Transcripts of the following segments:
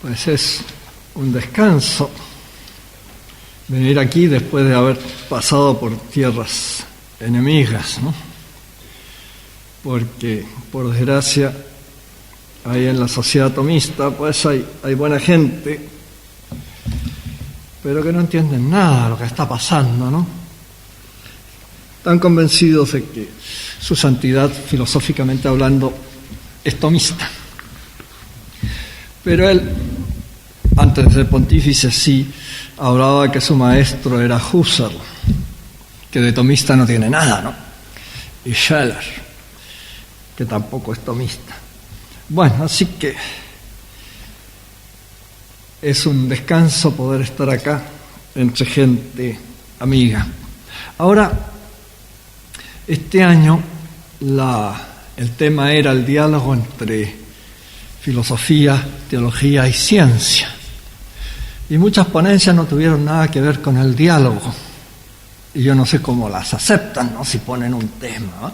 Pues es un descanso venir aquí después de haber pasado por tierras enemigas, ¿no? Porque, por desgracia, ahí en la sociedad tomista, pues hay buena gente, pero que no entienden nada de lo que está pasando, ¿no? Están convencidos de que su santidad, filosóficamente hablando, es tomista. Pero él, antes de ser pontífice, sí hablaba que su maestro era Husserl, que de tomista no tiene nada, ¿no? Y Scheller, que tampoco es tomista. Bueno, así que es un descanso poder estar acá entre gente amiga. Ahora, este año el tema era el diálogo entre filosofía, teología y ciencia. Y muchas ponencias no tuvieron nada que ver con el diálogo. Y yo no sé cómo las aceptan, ¿no? Si ponen un tema, ¿no?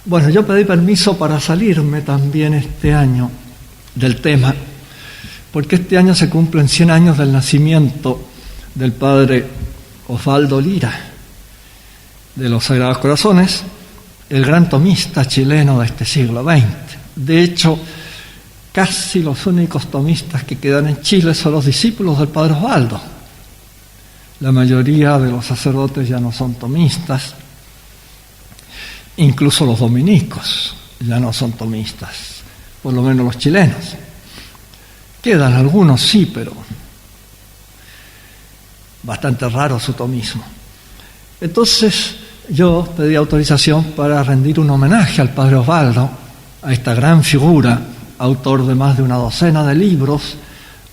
Bueno, yo pedí permiso para salirme también este año del tema, porque este año se cumplen 100 años del nacimiento del padre Osvaldo Lira, de los Sagrados Corazones, el gran tomista chileno de este siglo XX. De hecho, casi los únicos tomistas que quedan en Chile son los discípulos del padre Osvaldo. La mayoría de los sacerdotes ya no son tomistas, incluso los dominicos ya no son tomistas, por lo menos los chilenos. Quedan algunos, sí, pero bastante raro su tomismo. Entonces yo pedí autorización para rendir un homenaje al padre Osvaldo, a esta gran figura, autor de más de una docena de libros,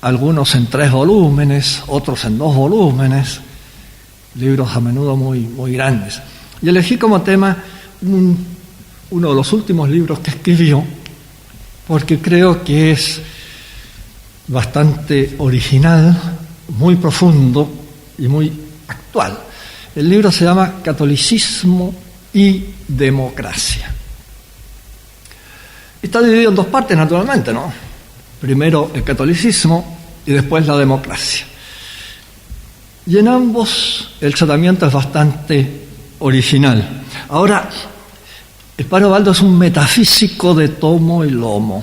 algunos en 3 volúmenes, otros en 2 volúmenes, libros a menudo muy grandes. Y elegí como tema uno de los últimos libros que escribió, porque creo que es bastante original, muy profundo y muy actual. El libro se llama Catolicismo y Democracia. Está dividido en 2 partes, naturalmente, ¿no? Primero el catolicismo y después la democracia. Y en ambos el tratamiento es bastante original. Ahora, el padre Osvaldo es un metafísico de tomo y lomo,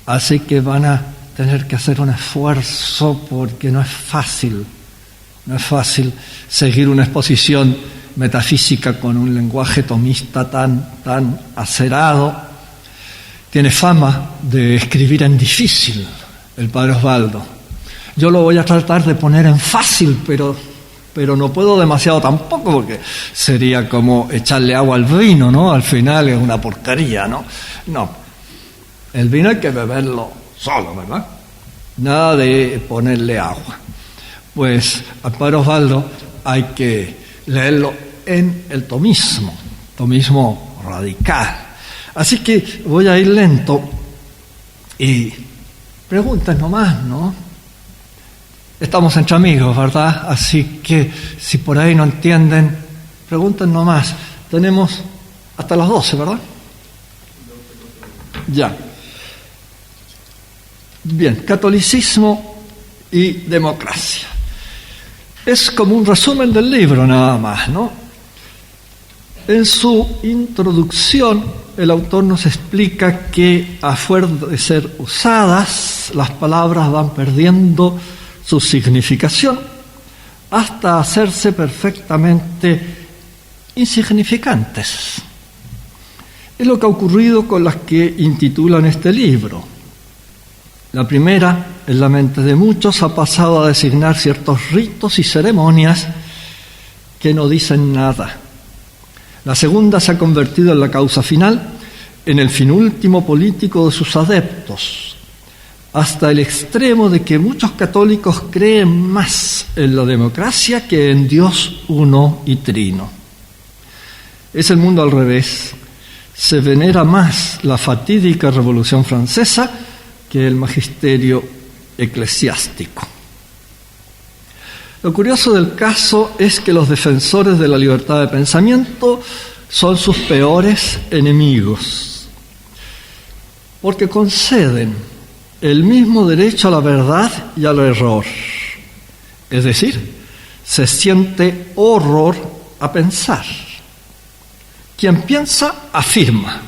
así que van a tener que hacer un esfuerzo porque no es fácil seguir una exposición metafísica con un lenguaje tomista tan acerado. Tiene fama de escribir en difícil el padre Osvaldo. Yo lo voy a tratar de poner en fácil, pero no puedo demasiado tampoco, porque sería como echarle agua al vino, ¿no? Al final es una porquería, ¿no? No, el vino hay que beberlo solo, ¿verdad? Nada de ponerle agua. Pues al padre Osvaldo hay que leerlo en el tomismo radical. Así que voy a ir lento y pregunten nomás, ¿no? Estamos entre amigos, ¿verdad? Así que si por ahí no entienden, pregunten nomás. Tenemos hasta las 12, ¿verdad? Ya. Bien, catolicismo y democracia. Es como un resumen del libro nada más, ¿no? En su introducción, el autor nos explica que a fuerza de ser usadas, las palabras van perdiendo su significación hasta hacerse perfectamente insignificantes. Es lo que ha ocurrido con las que intitulan este libro. La primera, en la mente de muchos, ha pasado a designar ciertos ritos y ceremonias que no dicen nada. La segunda se ha convertido en la causa final, en el fin último político de sus adeptos, hasta el extremo de que muchos católicos creen más en la democracia que en Dios uno y trino. Es el mundo al revés. Se venera más la fatídica Revolución Francesa que el magisterio eclesiástico. Lo curioso del caso es que los defensores de la libertad de pensamiento son sus peores enemigos, porque conceden el mismo derecho a la verdad y al error. Es decir, se siente horror a pensar. Quien piensa, afirma,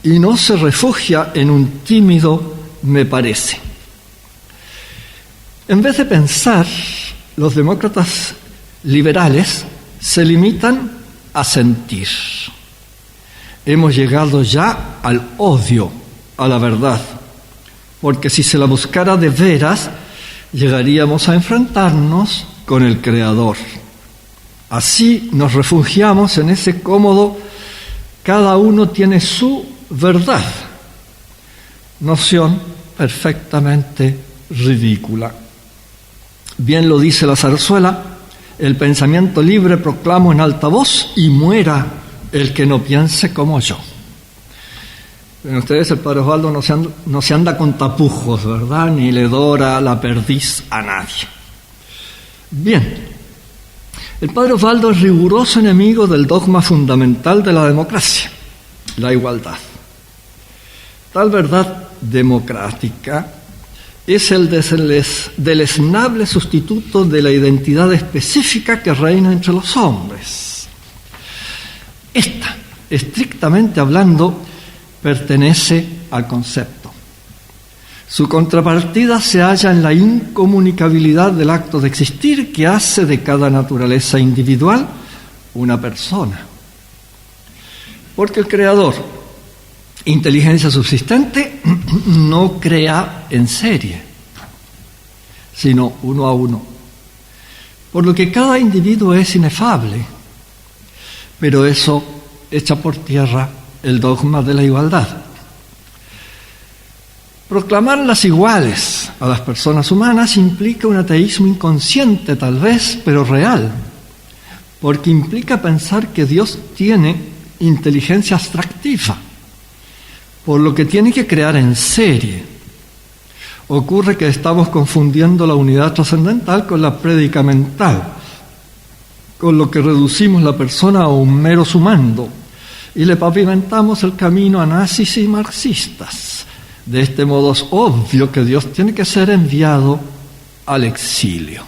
y no se refugia en un tímido me parece. En vez de pensar, los demócratas liberales se limitan a sentir. Hemos llegado ya al odio a la verdad, porque si se la buscara de veras, llegaríamos a enfrentarnos con el Creador. Así nos refugiamos en ese cómodo, cada uno tiene su verdad, noción perfectamente ridícula. Bien lo dice la zarzuela: el pensamiento libre proclamo en alta voz y muera el que no piense como yo. Ven ustedes, el padre Osvaldo no se anda con tapujos, ¿verdad? Ni le dora la perdiz a nadie. Bien, el padre Osvaldo es riguroso enemigo del dogma fundamental de la democracia, la igualdad. Tal verdad democrática es el deleznable sustituto de la identidad específica que reina entre los hombres. Esta, estrictamente hablando, pertenece al concepto. Su contrapartida se halla en la incomunicabilidad del acto de existir que hace de cada naturaleza individual una persona. Porque el Creador, inteligencia subsistente, no crea en serie, sino uno a uno. Por lo que cada individuo es inefable, pero eso echa por tierra el dogma de la igualdad. Proclamarlas iguales a las personas humanas implica un ateísmo inconsciente tal vez, pero real, porque implica pensar que Dios tiene inteligencia abstractiva, por lo que tiene que crear en serie. Ocurre que estamos confundiendo la unidad trascendental con la prédica mental, con lo que reducimos la persona a un mero sumando y le pavimentamos el camino a nazis y marxistas. De este modo es obvio que Dios tiene que ser enviado al exilio.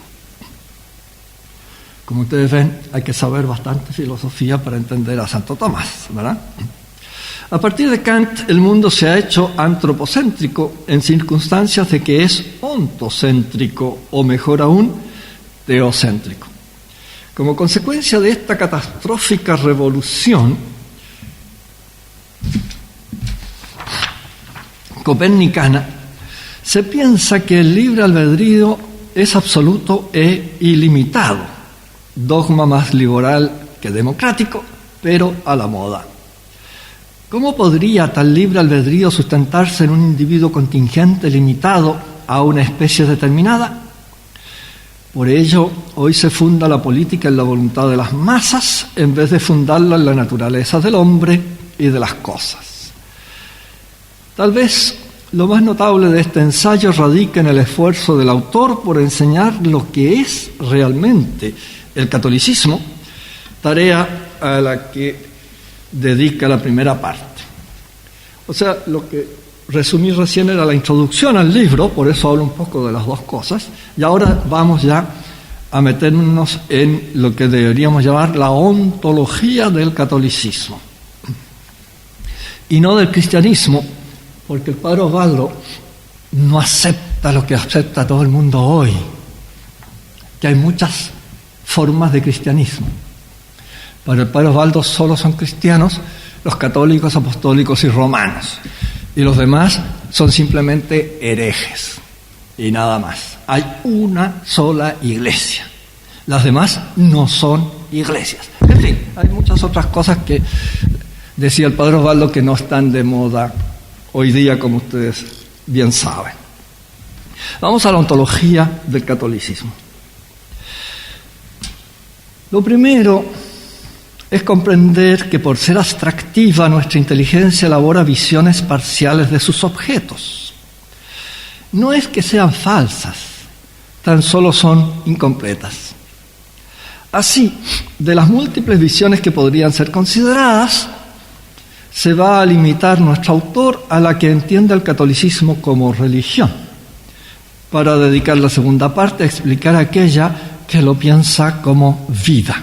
Como ustedes ven, hay que saber bastante filosofía para entender a Santo Tomás, ¿verdad? A partir de Kant, el mundo se ha hecho antropocéntrico en circunstancias de que es ontocéntrico, o mejor aún, teocéntrico. Como consecuencia de esta catastrófica revolución copernicana, se piensa que el libre albedrío es absoluto e ilimitado, dogma más liberal que democrático, pero a la moda. ¿Cómo podría tal libre albedrío sustentarse en un individuo contingente limitado a una especie determinada? Por ello, hoy se funda la política en la voluntad de las masas en vez de fundarla en la naturaleza del hombre y de las cosas. Tal vez lo más notable de este ensayo radica en el esfuerzo del autor por enseñar lo que es realmente el catolicismo, tarea a la que dedica la primera parte. O sea, lo que resumí recién era la introducción al libro, por eso hablo un poco de las dos cosas, y ahora vamos ya a meternos en lo que deberíamos llamar la ontología del catolicismo. Y no del cristianismo, porque el padre Osvaldo no acepta lo que acepta todo el mundo hoy, que hay muchas formas de cristianismo. Para el padre Osvaldo solo son cristianos los católicos, apostólicos y romanos, y los demás son simplemente herejes y nada más. Hay una sola iglesia, las demás no son iglesias. En fin, hay muchas otras cosas que decía el padre Osvaldo que no están de moda hoy día, como ustedes bien saben. Vamos a la ontología del catolicismo. Lo primero es comprender que por ser abstractiva nuestra inteligencia elabora visiones parciales de sus objetos. No es que sean falsas, tan solo son incompletas. Así, de las múltiples visiones que podrían ser consideradas, se va a limitar nuestro autor a la que entiende el catolicismo como religión, para dedicar la segunda parte a explicar aquella que lo piensa como vida.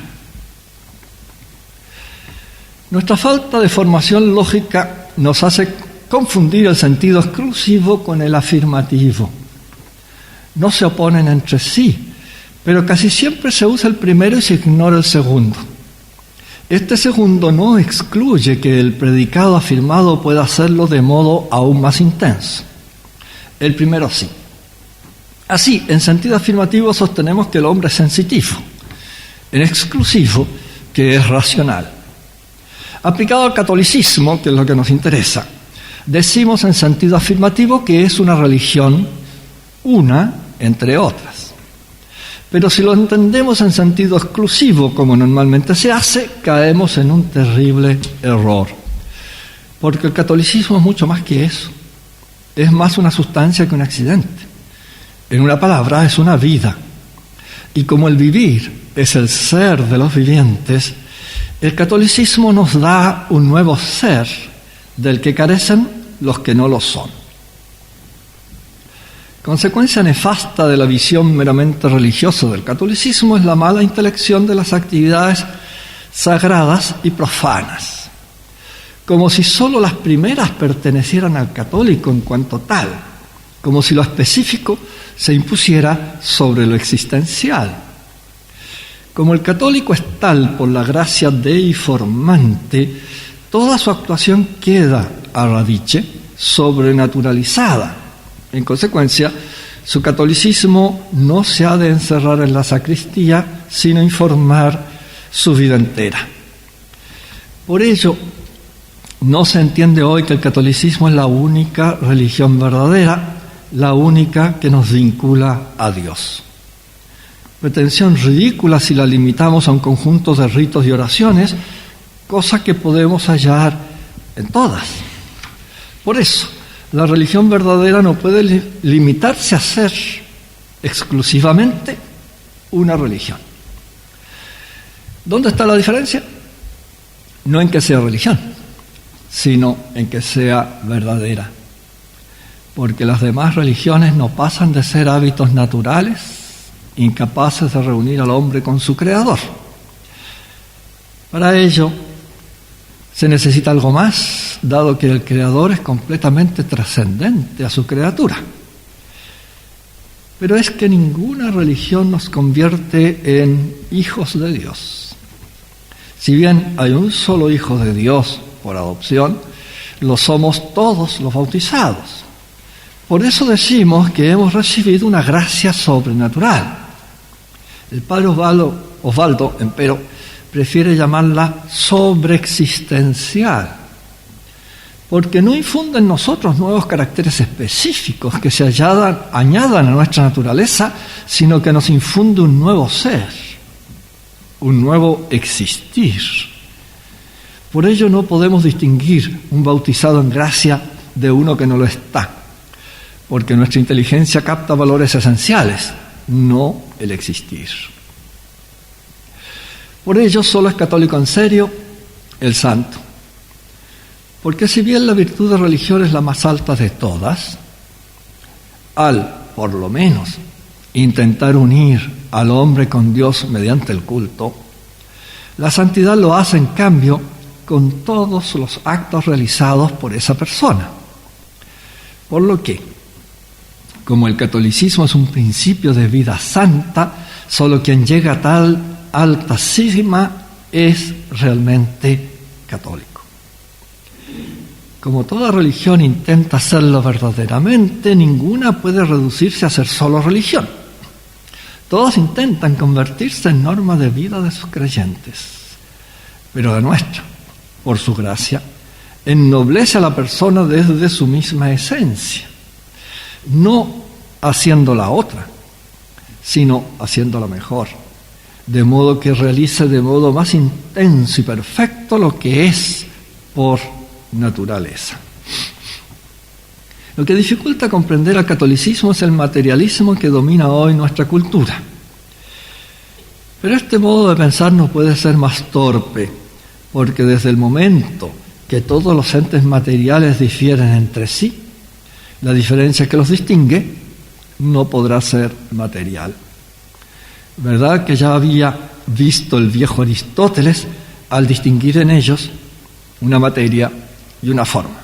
Nuestra falta de formación lógica nos hace confundir el sentido exclusivo con el afirmativo. No se oponen entre sí, pero casi siempre se usa el primero y se ignora el segundo. Este segundo no excluye que el predicado afirmado pueda hacerlo de modo aún más intenso. El primero sí. Así, en sentido afirmativo sostenemos que el hombre es sensitivo, en exclusivo que es racional. Aplicado al catolicismo, que es lo que nos interesa, decimos en sentido afirmativo que es una religión, una entre otras. Pero si lo entendemos en sentido exclusivo, como normalmente se hace, caemos en un terrible error. Porque el catolicismo es mucho más que eso. Es más una sustancia que un accidente. En una palabra, es una vida. Y como el vivir es el ser de los vivientes, el catolicismo nos da un nuevo ser del que carecen los que no lo son. Consecuencia nefasta de la visión meramente religiosa del catolicismo es la mala intelección de las actividades sagradas y profanas, como si sólo las primeras pertenecieran al católico en cuanto tal, como si lo específico se impusiera sobre lo existencial. Como el católico es tal por la gracia deiformante, toda su actuación queda a radice sobrenaturalizada. En consecuencia, su catolicismo no se ha de encerrar en la sacristía, sino informar su vida entera. Por ello, no se entiende hoy que el catolicismo es la única religión verdadera, la única que nos vincula a Dios. Pretensión ridícula si la limitamos a un conjunto de ritos y oraciones, cosa que podemos hallar en todas. Por eso, la religión verdadera no puede limitarse a ser exclusivamente una religión. ¿Dónde está la diferencia? No en que sea religión, sino en que sea verdadera. Porque las demás religiones no pasan de ser hábitos naturales, incapaces de reunir al hombre con su Creador. Para ello se necesita algo más, dado que el Creador es completamente trascendente a su criatura. Pero es que ninguna religión nos convierte en hijos de Dios. Si bien hay un solo Hijo de Dios por adopción, lo somos todos los bautizados. Por eso decimos que hemos recibido una gracia sobrenatural. El padre Osvaldo, empero, prefiere llamarla sobreexistencial, porque no infunde en nosotros nuevos caracteres específicos que se añadan a nuestra naturaleza, sino que nos infunde un nuevo ser, un nuevo existir. Por ello no podemos distinguir un bautizado en gracia de uno que no lo está, porque nuestra inteligencia capta valores esenciales, no el existir. Por ello solo es católico en serio el santo. Porque si bien la virtud de religión es la más alta de todas, al, por lo menos, intentar unir al hombre con Dios mediante el culto, la santidad lo hace en cambio con todos los actos realizados por esa persona. Por lo que, como el catolicismo es un principio de vida santa, solo quien llega a tal alta cima es realmente católico. Como toda religión intenta serlo verdaderamente, ninguna puede reducirse a ser solo religión. Todos intentan convertirse en norma de vida de sus creyentes, pero la nuestra, por su gracia, ennoblece a la persona desde su misma esencia, no haciéndola otra, sino haciéndola mejor, de modo que realice de modo más intenso y perfecto lo que es por naturaleza. Lo que dificulta comprender al catolicismo es el materialismo que domina hoy nuestra cultura. Pero este modo de pensar no puede ser más torpe, porque desde el momento que todos los entes materiales difieren entre sí, la diferencia que los distingue no podrá ser material. ¿Verdad que ya había visto el viejo Aristóteles al distinguir en ellos una materia y una forma?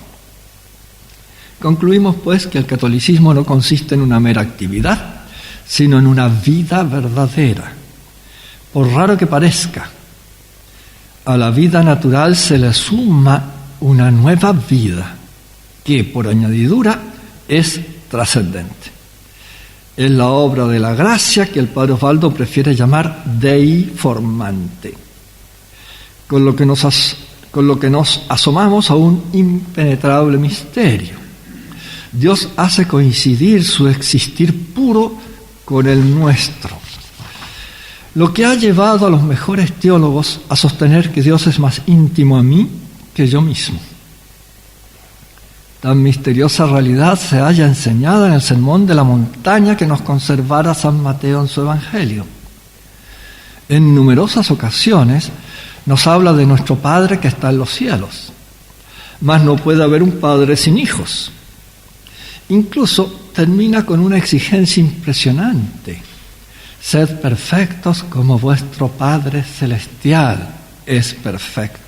Concluimos, pues, que el catolicismo no consiste en una mera actividad, sino en una vida verdadera. Por raro que parezca, a la vida natural se le suma una nueva vida que, por añadidura, es trascendente. Es la obra de la gracia que el padre Osvaldo prefiere llamar Dei formante, con lo que nos asomamos a un impenetrable misterio. Dios hace coincidir su existir puro con el nuestro, lo que ha llevado a los mejores teólogos a sostener que Dios es más íntimo a mí que yo mismo. Tan misteriosa realidad se halla enseñada en el Sermón de la Montaña que nos conservara San Mateo en su Evangelio. En numerosas ocasiones nos habla de nuestro Padre que está en los cielos, mas no puede haber un Padre sin hijos. Incluso termina con una exigencia impresionante: sed perfectos como vuestro Padre celestial es perfecto.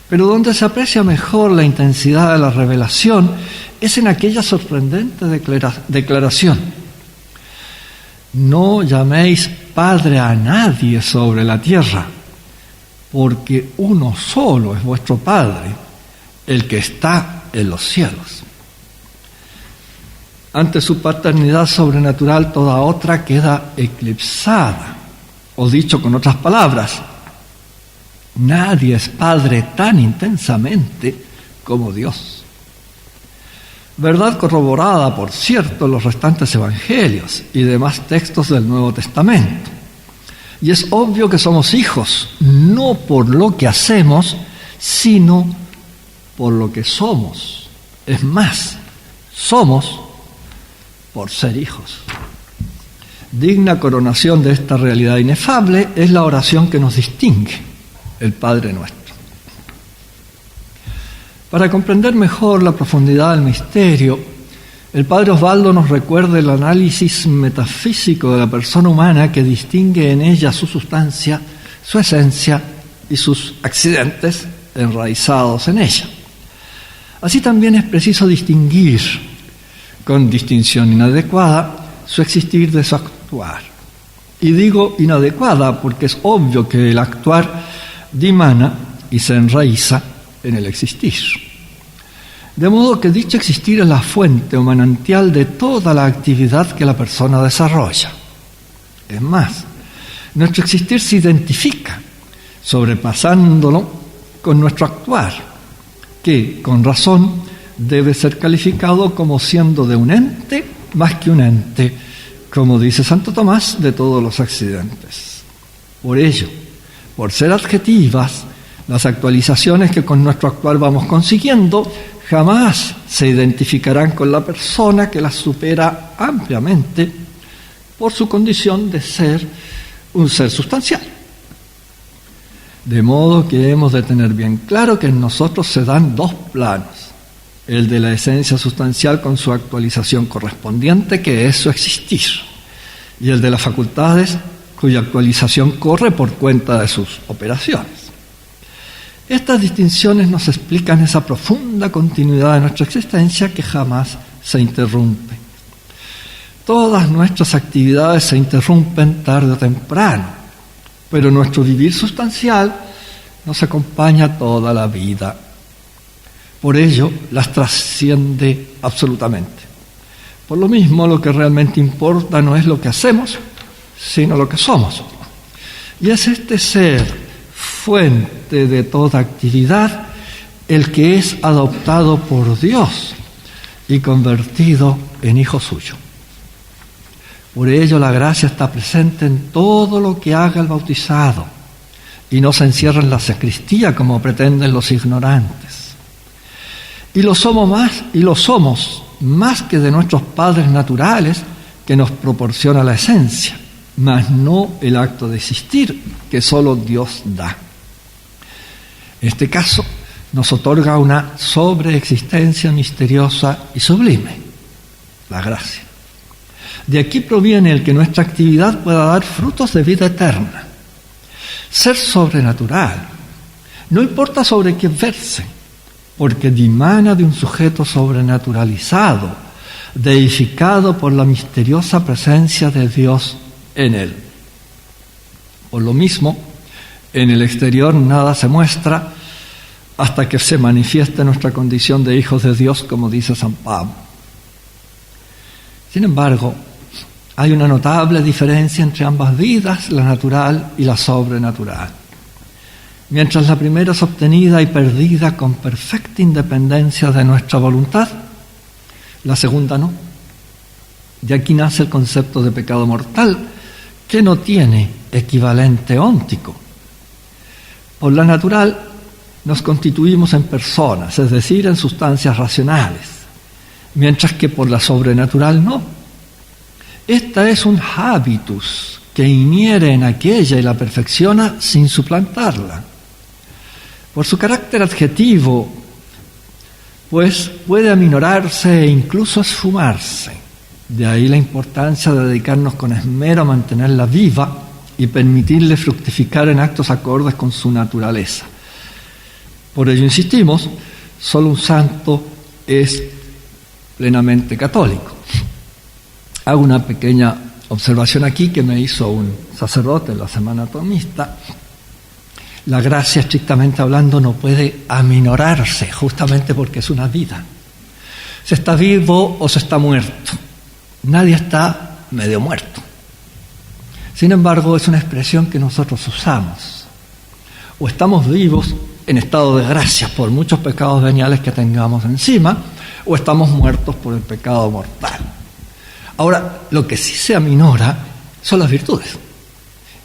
Pero donde se aprecia mejor la intensidad de la revelación es en aquella sorprendente declaración: no llaméis Padre a nadie sobre la tierra, porque uno solo es vuestro Padre, el que está en los cielos. Ante su paternidad sobrenatural, toda otra queda eclipsada. O dicho con otras palabras, nadie es Padre tan intensamente como Dios. Verdad corroborada, por cierto, en los restantes evangelios y demás textos del Nuevo Testamento. Y es obvio que somos hijos, no por lo que hacemos, sino por lo que somos. Es más, somos por ser hijos. Digna coronación de esta realidad inefable es la oración que nos distingue, el Padre Nuestro. Para comprender mejor la profundidad del misterio, el padre Osvaldo nos recuerda el análisis metafísico de la persona humana que distingue en ella su sustancia, su esencia y sus accidentes enraizados en ella. Así también es preciso distinguir, con distinción inadecuada, su existir de su actuar. Y digo inadecuada porque es obvio que el actuar dimana y se enraiza en el existir. De modo que dicho existir es la fuente o manantial de toda la actividad que la persona desarrolla. Es más, nuestro existir se identifica, sobrepasándolo con nuestro actuar, que, con razón, debe ser calificado como siendo de un ente más que un ente, como dice Santo Tomás, de todos los accidentes. Por ello, por ser adjetivas, las actualizaciones que con nuestro actuar vamos consiguiendo jamás se identificarán con la persona que las supera ampliamente por su condición de ser un ser sustancial. De modo que hemos de tener bien claro que en nosotros se dan dos planos: el de la esencia sustancial con su actualización correspondiente, que es su existir, y el de las facultades, cuya actualización corre por cuenta de sus operaciones. Estas distinciones nos explican esa profunda continuidad de nuestra existencia que jamás se interrumpe. Todas nuestras actividades se interrumpen tarde o temprano, pero nuestro vivir sustancial nos acompaña toda la vida. Por ello, las trasciende absolutamente. Por lo mismo, lo que realmente importa no es lo que hacemos, sino lo que somos. Y es este ser, fuente de toda actividad, el que es adoptado por Dios y convertido en hijo suyo. Por ello, la gracia está presente en todo lo que haga el bautizado y no se encierra en la sacristía como pretenden los ignorantes. Y lo somos más que de nuestros padres naturales, que nos proporciona la esencia, mas no el acto de existir que solo Dios da. En este caso, nos otorga una sobreexistencia misteriosa y sublime, la gracia. De aquí proviene el que nuestra actividad pueda dar frutos de vida eterna. Ser sobrenatural no importa sobre qué verse, porque dimana de un sujeto sobrenaturalizado, deificado por la misteriosa presencia de Dios en él. Por lo mismo, en el exterior nada se muestra hasta que se manifieste nuestra condición de hijos de Dios, como dice San Pablo. Sin embargo, hay una notable diferencia entre ambas vidas, la natural y la sobrenatural. Mientras la primera es obtenida y perdida con perfecta independencia de nuestra voluntad, la segunda no. De aquí nace el concepto de pecado mortal, que no tiene equivalente óntico. Por la natural nos constituimos en personas, es decir, en sustancias racionales, mientras que por la sobrenatural no. Esta es un habitus que inhiere en aquella y la perfecciona sin suplantarla. Por su carácter adjetivo, pues puede aminorarse e incluso esfumarse. De ahí la importancia de dedicarnos con esmero a mantenerla viva y permitirle fructificar en actos acordes con su naturaleza. Por ello insistimos, solo un santo es plenamente católico. Hago una pequeña observación aquí que me hizo un sacerdote en la Semana Tomista. La gracia, estrictamente hablando, no puede aminorarse, justamente porque es una vida. Se está vivo o se está muerto. Nadie está medio muerto. Sin embargo, es una expresión que nosotros usamos. O estamos vivos en estado de gracia por muchos pecados veniales que tengamos encima, o estamos muertos por el pecado mortal. Ahora, lo que sí se aminora son las virtudes.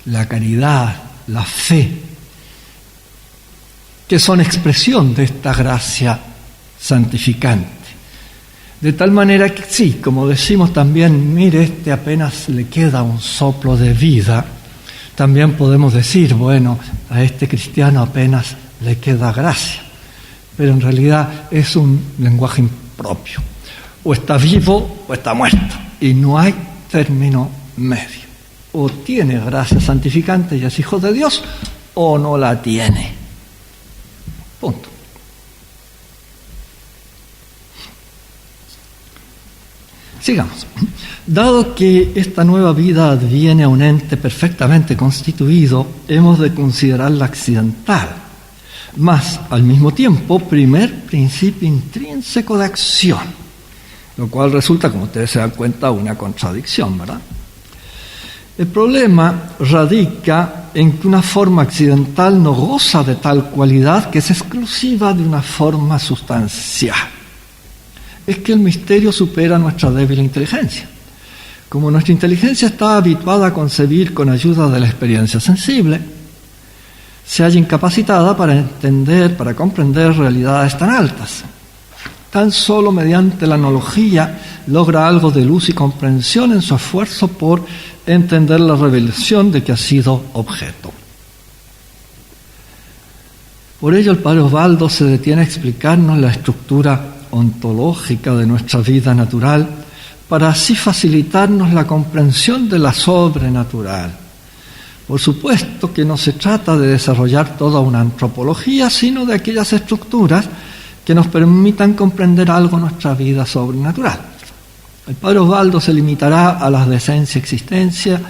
La caridad, la fe, que son expresión de esta gracia santificante. De tal manera que sí, como decimos también, mire, apenas le queda un soplo de vida, también podemos decir, bueno, a este cristiano apenas le queda gracia. Pero en realidad es un lenguaje impropio. O está vivo o está muerto. Y no hay término medio. O tiene gracia santificante y es hijo de Dios, o no la tiene. Punto. Sigamos. Dado que esta nueva vida adviene a un ente perfectamente constituido, hemos de considerarla accidental, mas al mismo tiempo primer principio intrínseco de acción, lo cual resulta, como ustedes se dan cuenta, una contradicción, ¿verdad? El problema radica en que una forma accidental no goza de tal cualidad que es exclusiva de una forma sustancial. Es que el misterio supera nuestra débil inteligencia. Como nuestra inteligencia está habituada a concebir con ayuda de la experiencia sensible, se halla incapacitada para entender, para comprender realidades tan altas. Tan solo mediante la analogía logra algo de luz y comprensión en su esfuerzo por entender la revelación de que ha sido objeto. Por ello el padre Osvaldo se detiene a explicarnos la estructura ontológica de nuestra vida natural para así facilitarnos la comprensión de la sobrenatural. Por supuesto que no se trata de desarrollar toda una antropología, sino de aquellas estructuras que nos permitan comprender algo de nuestra vida sobrenatural. El padre Osvaldo se limitará a las de esencia, existencia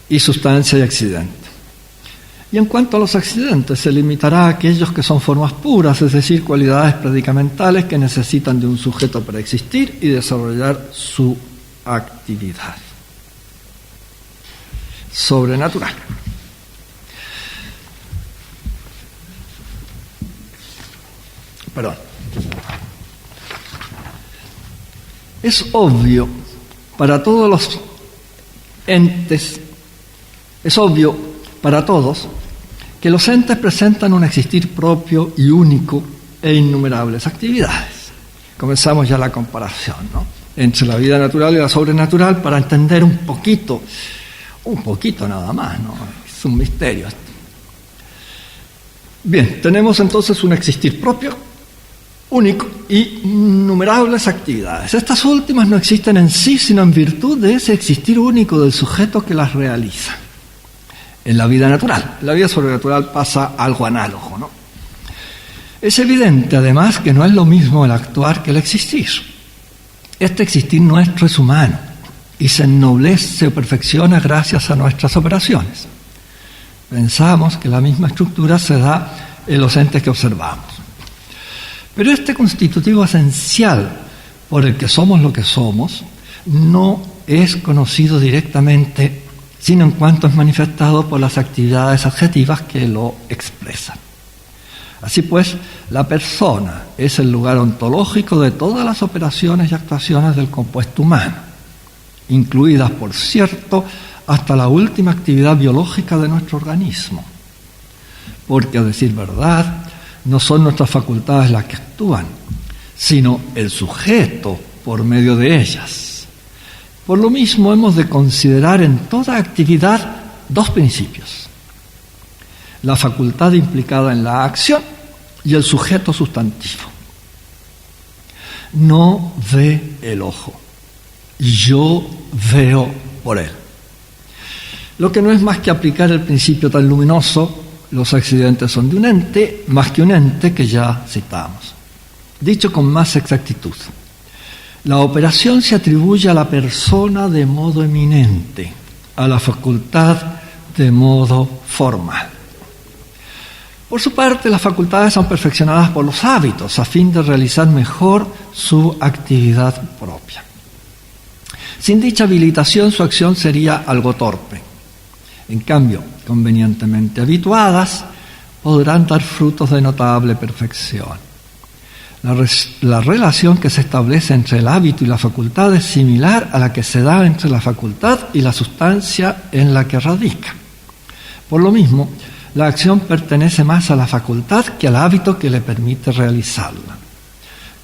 y sustancia y accidente. Y en cuanto a los accidentes, se limitará a aquellos que son formas puras, es decir, cualidades predicamentales que necesitan de un sujeto para existir y desarrollar su actividad sobrenatural. Perdón. Es obvio para todos los entes, es obvio para todos que los entes presentan un existir propio y único e innumerables actividades. Comenzamos ya la comparación, ¿no?, entre la vida natural y la sobrenatural para entender un poquito nada más, ¿no? Es un misterio esto. Bien, tenemos entonces un existir propio, único y innumerables actividades. Estas últimas no existen en sí, sino en virtud de ese existir único del sujeto que las realiza. En la vida natural, en la vida sobrenatural pasa algo análogo, ¿no? Es evidente, además, que no es lo mismo el actuar que el existir. Este existir nuestro es humano y se ennoblece o perfecciona gracias a nuestras operaciones. Pensamos que la misma estructura se da en los entes que observamos. Pero este constitutivo esencial por el que somos lo que somos no es conocido directamente, sino en cuanto es manifestado por las actividades adjetivas que lo expresan. Así pues, la persona es el lugar ontológico de todas las operaciones y actuaciones del compuesto humano, incluidas, por cierto, hasta la última actividad biológica de nuestro organismo. Porque, a decir verdad, no son nuestras facultades las que actúan, sino el sujeto por medio de ellas. Por lo mismo, hemos de considerar en toda actividad dos principios: la facultad implicada en la acción y el sujeto sustantivo. No ve el ojo, yo veo por él. Lo que no es más que aplicar el principio tan luminoso: los accidentes son de un ente, más que un ente que ya citamos. Dicho con más exactitud, la operación se atribuye a la persona de modo eminente, a la facultad de modo formal. Por su parte, las facultades son perfeccionadas por los hábitos a fin de realizar mejor su actividad propia. Sin dicha habilitación, su acción sería algo torpe. En cambio, convenientemente habituadas, podrán dar frutos de notable perfección. La relación que se establece entre el hábito y la facultad es similar a la que se da entre la facultad y la sustancia en la que radica. Por lo mismo, la acción pertenece más a la facultad que al hábito que le permite realizarla.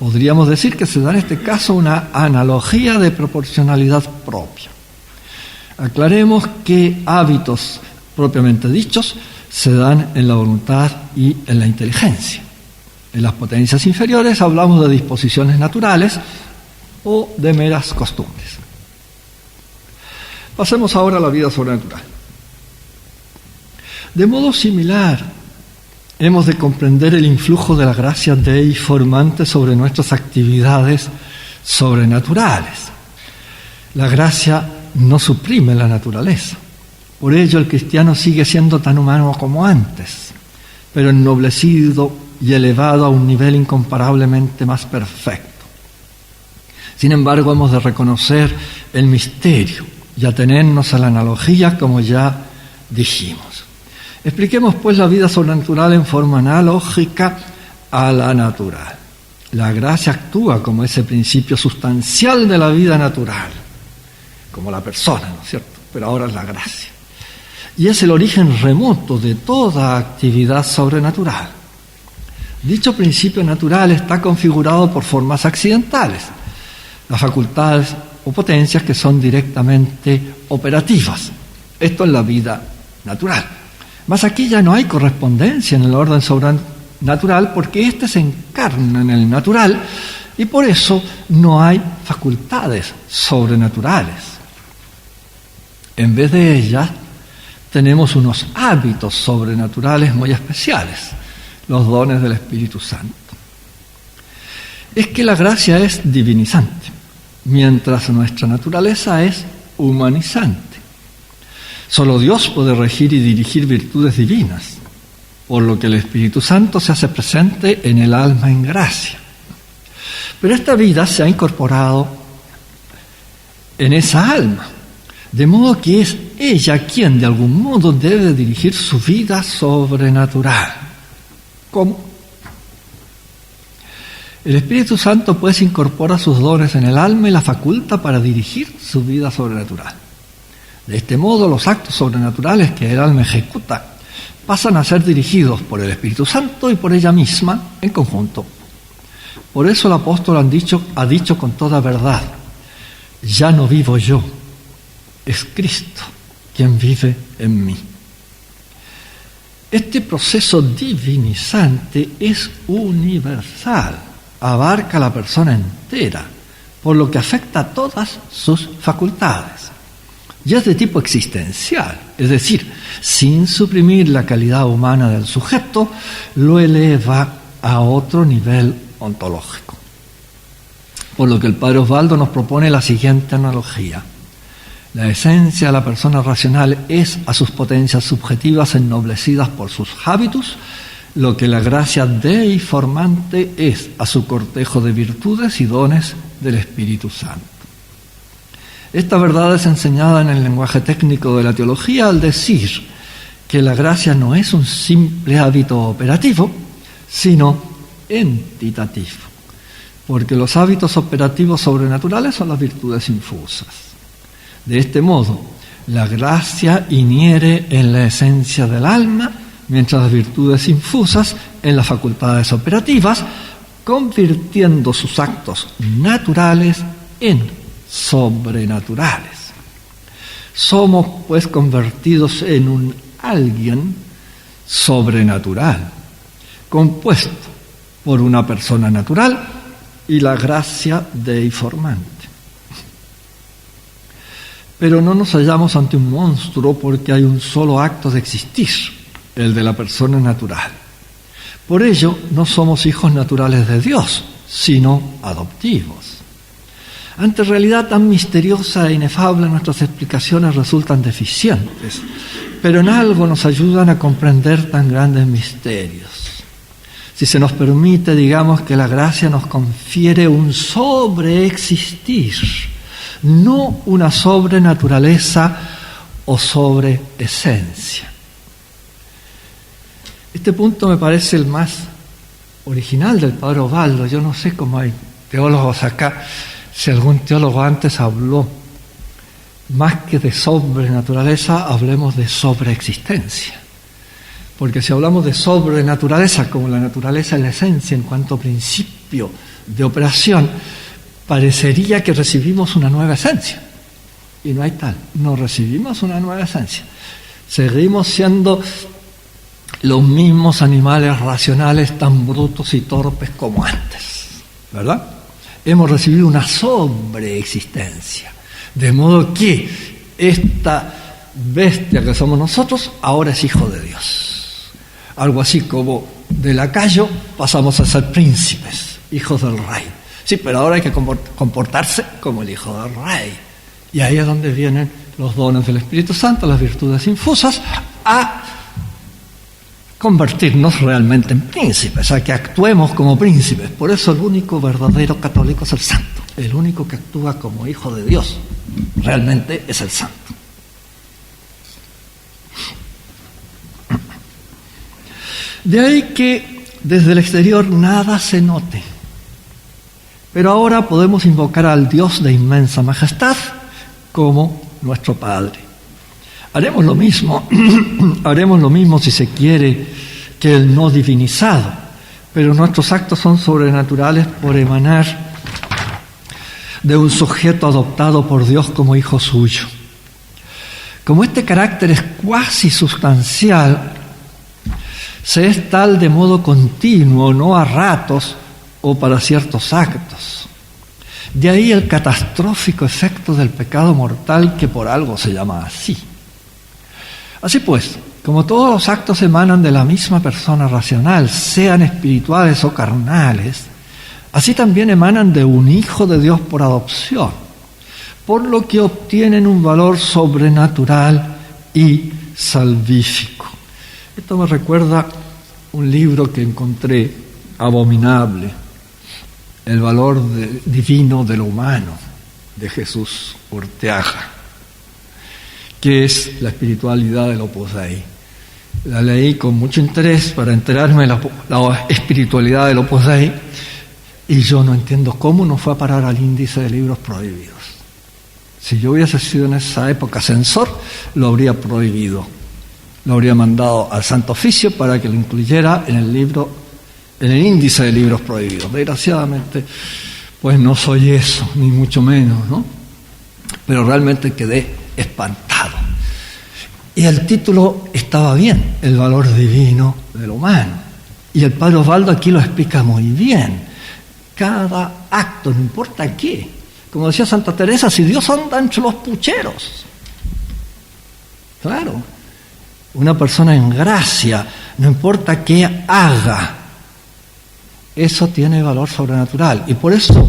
Podríamos decir que se da en este caso una analogía de proporcionalidad propia. Aclaremos que hábitos propiamente dichos se dan en la voluntad y en la inteligencia. En las potencias inferiores hablamos de disposiciones naturales o de meras costumbres. Pasemos ahora a la vida sobrenatural. De modo similar, hemos de comprender el influjo de la gracia deiformante sobre nuestras actividades sobrenaturales. La gracia no suprime la naturaleza. Por ello, el cristiano sigue siendo tan humano como antes, pero ennoblecido y elevado a un nivel incomparablemente más perfecto. Sin embargo, hemos de reconocer el misterio y atenernos a la analogía, como ya dijimos. Expliquemos, pues, la vida sobrenatural en forma analógica a la natural. La gracia actúa como ese principio sustancial de la vida natural, como la persona, ¿no es cierto? Pero ahora es la gracia. Y es el origen remoto de toda actividad sobrenatural. Dicho principio natural está configurado por formas accidentales, las facultades o potencias que son directamente operativas. Esto es la vida natural. Mas aquí ya no hay correspondencia en el orden sobrenatural, porque éste se encarna en el natural y por eso no hay facultades sobrenaturales. En vez de ellas, tenemos unos hábitos sobrenaturales muy especiales, los dones del Espíritu Santo. Es que la gracia es divinizante, mientras nuestra naturaleza es humanizante. Solo Dios puede regir y dirigir virtudes divinas, por lo que el Espíritu Santo se hace presente en el alma en gracia. Pero esta vida se ha incorporado en esa alma, de modo que es ella quien de algún modo debe dirigir su vida sobrenatural. ¿Cómo? El Espíritu Santo pues incorpora sus dones en el alma y la faculta para dirigir su vida sobrenatural. De este modo, los actos sobrenaturales que el alma ejecuta pasan a ser dirigidos por el Espíritu Santo y por ella misma en conjunto. Por eso el apóstol ha dicho con toda verdad: ya no vivo yo, es Cristo quien vive en mí. Este proceso divinizante es universal, abarca a la persona entera, por lo que afecta a todas sus facultades. Y es de tipo existencial, es decir, sin suprimir la calidad humana del sujeto, lo eleva a otro nivel ontológico. Por lo que el padre Osvaldo nos propone la siguiente analogía. La esencia de la persona racional es a sus potencias subjetivas ennoblecidas por sus hábitos, lo que la gracia deiformante es a su cortejo de virtudes y dones del Espíritu Santo. Esta verdad es enseñada en el lenguaje técnico de la teología al decir que la gracia no es un simple hábito operativo, sino entitativo, porque los hábitos operativos sobrenaturales son las virtudes infusas. De este modo, la gracia inhiere en la esencia del alma, mientras las virtudes infusas en las facultades operativas, convirtiendo sus actos naturales en sobrenaturales. Somos, pues, convertidos en un alguien sobrenatural, compuesto por una persona natural y la gracia deiformante. Pero no nos hallamos ante un monstruo porque hay un solo acto de existir, el de la persona natural. Por ello, no somos hijos naturales de Dios, sino adoptivos. Ante realidad tan misteriosa e inefable, nuestras explicaciones resultan deficientes, pero en algo nos ayudan a comprender tan grandes misterios. Si se nos permite, digamos que la gracia nos confiere un sobreexistir, no una sobrenaturaleza o sobreesencia. Este punto me parece el más original del padre Osvaldo. Yo no sé cómo hay teólogos acá, si algún teólogo antes habló, más que de sobrenaturaleza, hablemos de sobreexistencia. Porque si hablamos de sobrenaturaleza, como la naturaleza es la esencia en cuanto a principio de operación, parecería que recibimos una nueva esencia. Y no hay tal, no recibimos una nueva esencia. Seguimos siendo los mismos animales racionales tan brutos y torpes como antes, ¿verdad? Hemos recibido una sobreexistencia, de modo que esta bestia que somos nosotros ahora es hijo de Dios. Algo así como de lacayo pasamos a ser príncipes, hijos del rey. Sí, pero ahora hay que comportarse como el hijo del rey. Y ahí es donde vienen los dones del Espíritu Santo, las virtudes infusas, a convertirnos realmente en príncipes, a que actuemos como príncipes. Por eso el único verdadero católico es el santo. El único que actúa como hijo de Dios realmente es el santo. De ahí que desde el exterior nada se note. Pero ahora podemos invocar al Dios de inmensa majestad como nuestro Padre. Haremos lo mismo si se quiere que el no divinizado, pero nuestros actos son sobrenaturales por emanar de un sujeto adoptado por Dios como hijo suyo. Como este carácter es cuasi sustancial, se es tal de modo continuo, no a ratos o para ciertos actos. De ahí el catastrófico efecto del pecado mortal que por algo se llama así. Así pues, como todos los actos emanan de la misma persona racional, sean espirituales o carnales, así también emanan de un Hijo de Dios por adopción, por lo que obtienen un valor sobrenatural y salvífico. Esto me recuerda un libro que encontré abominable, El valor divino de lo humano, de Jesús Urteaga, que es la espiritualidad del Opus Dei. La leí con mucho interés para enterarme de la espiritualidad del Opus Dei y yo no entiendo cómo no fue a parar al índice de libros prohibidos. Si yo hubiese sido en esa época censor, lo habría prohibido. Lo habría mandado al Santo Oficio para que lo incluyera en el índice de libros prohibidos. Desgraciadamente, pues no soy eso, ni mucho menos, ¿no? Pero realmente quedé espantado. Y el título estaba bien, el valor divino del humano. Y el padre Osvaldo aquí lo explica muy bien. Cada acto, no importa qué. Como decía Santa Teresa, si Dios anda entre los pucheros. Claro, una persona en gracia, no importa qué haga, eso tiene valor sobrenatural. Y por eso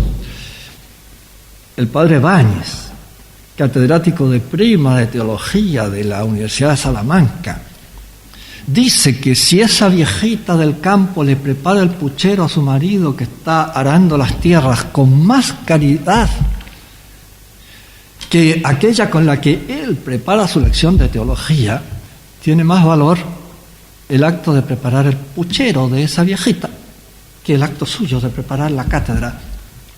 el padre Báñez, catedrático de prima de teología de la Universidad de Salamanca, dice que si esa viejita del campo le prepara el puchero a su marido que está arando las tierras con más caridad que aquella con la que él prepara su lección de teología, tiene más valor el acto de preparar el puchero de esa viejita que el acto suyo de preparar la cátedra,